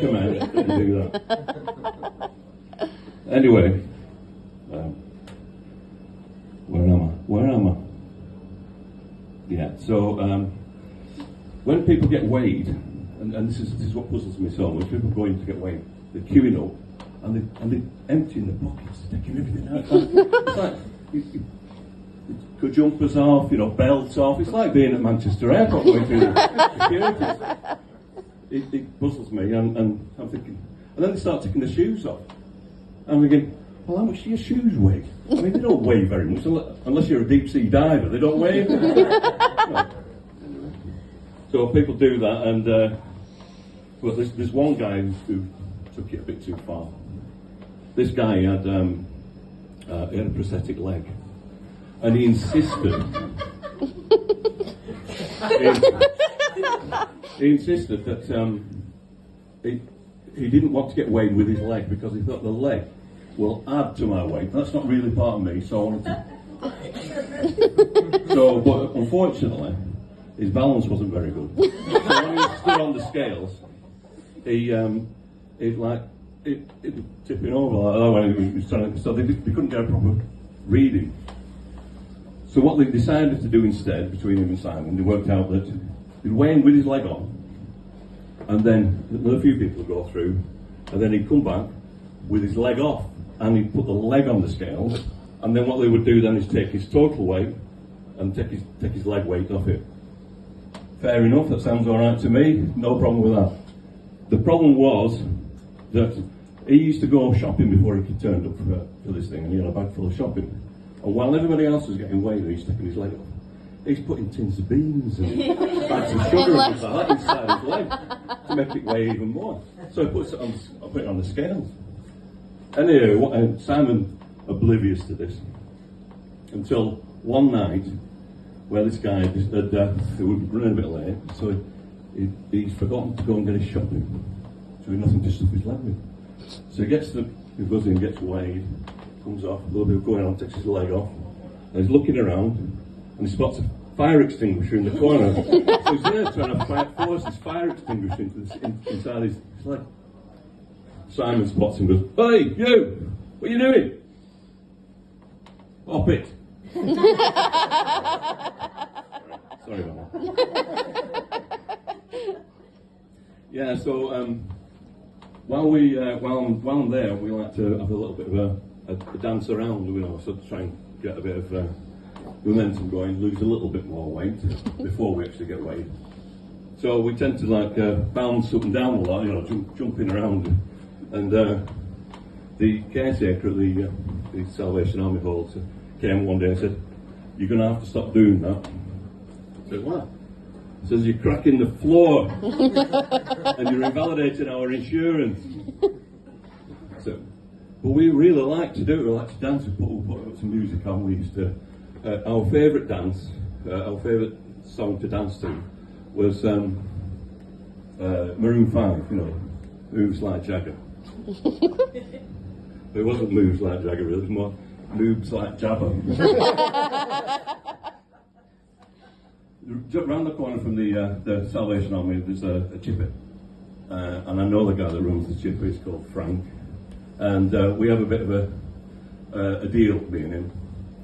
recommend that you do that. Anyway, where am I? Yeah, so when people get weighed, and this is what puzzles me so much, people go in to get weighed, they're queuing up, and they're emptying the pockets, taking everything out. It's like, good jumpers off, belts off. It's like being at Manchester Airport going through the securities. It puzzles me, and I'm thinking, and then they start taking the shoes off. And I'm thinking, well, how much do your shoes weigh? I mean, they don't weigh very much, unless you're a deep sea diver, they don't weigh. So people do that, and well, there's one guy who took it a bit too far. This guy had a prosthetic leg, and he insisted. He insisted that he didn't want to get weighed with his leg because he thought the leg will add to my weight. That's not really part of me, so I wanted to. So, but unfortunately, his balance wasn't very good. So when he stood on the scales, it was tipping over like that when he was trying to. So they couldn't get a proper reading. So what they decided to do instead, between him and Simon, they worked out that he'd weigh him with his leg on, and then a few people would go through, and then he'd come back with his leg off, and he'd put the leg on the scales, and then what they would do then is take his total weight and take his leg weight off it. Fair enough, that sounds alright to me, no problem with that. The problem was that he used to go shopping before he turned up for this thing, and he had a bag full of shopping. And while everybody else was getting weighed, he's taking his leg off. He's putting tins of beans and bags of sugar and stuff like that inside his leg to make it weigh even more. So he puts it on. I put it on the scales. Anyway, Simon oblivious to this until one night where this guy just had he was running a bit late, so he's forgotten to go and get his shopping. So he had nothing to stuff his leg with. So he goes in, gets weighed, comes off, a little bit going on, takes his leg off, and he's looking around, and he spots a fire extinguisher in the corner. So he's there trying to force this fire extinguisher inside his leg. Simon spots him and goes, "Hey, you! What are you doing?" "Pop it." Sorry about that. Yeah, so while I'm there, we like to have a little bit of a dance around, so to try and get a bit of momentum going, lose a little bit more weight before we actually get weighed. So we tend to bounce up and down a lot, jumping around. And the caretaker at the Salvation Army Hall came one day and said, "You're going to have to stop doing that." I said, "What?" He says, "You're cracking the floor and you're invalidating our insurance." So, but we really like to do it. We like to dance. We put some music on. We used to. Our favourite dance, our favourite song to dance to, was Maroon 5. Moves Like Jagger. But it wasn't Moves Like Jagger. It was more Moves Like Jabber. Round the corner from the Salvation Army, there's a chippy, and I know the guy that runs the chippy. It's called Frank, and we have a bit of a deal, me and him.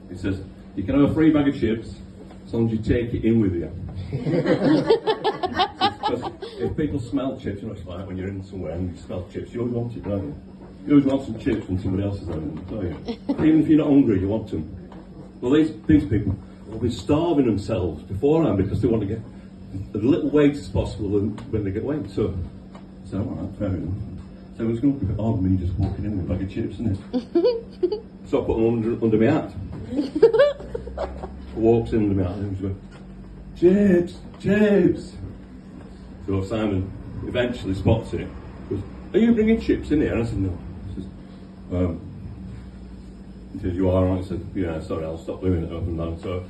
He says, "You can have a free bag of chips as long as you take it in with you." Because if people smell chips, it's like when you're in somewhere and you smell chips, you always want it, don't you? You always want some chips when somebody else is having them, don't you? Even if you're not hungry, you want them. Well, these people will be starving themselves beforehand because they want to get as little weight as possible when they get weight. So all right, fair enough. So it's going to be a bit odd me just walking in with a bag of chips, isn't it? So I put them under my hat. Walks in under my hat and he's going, "Chips, chips." So Simon eventually spots it. Goes, "Are you bringing chips in here?" And I said, "No." He says, "You are?" And I said, "Yeah, sorry, I'll stop doing it up and down." So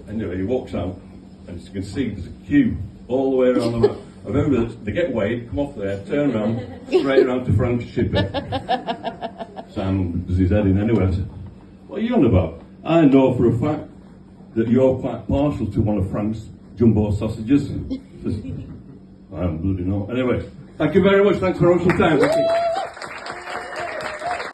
anyway, he walks out, and as you can see, there's a queue all the way around the map. I remember that they get weighed, come off there, turn around, straight around to Frank's chippy. Simon does his head in anyway. I said, "What are you on about? I know for a fact that you're quite partial to one of Frank's jumbo sausages." He says, "I am bloody not." Anyway, Thank you very much. Thanks for your time. Thank you.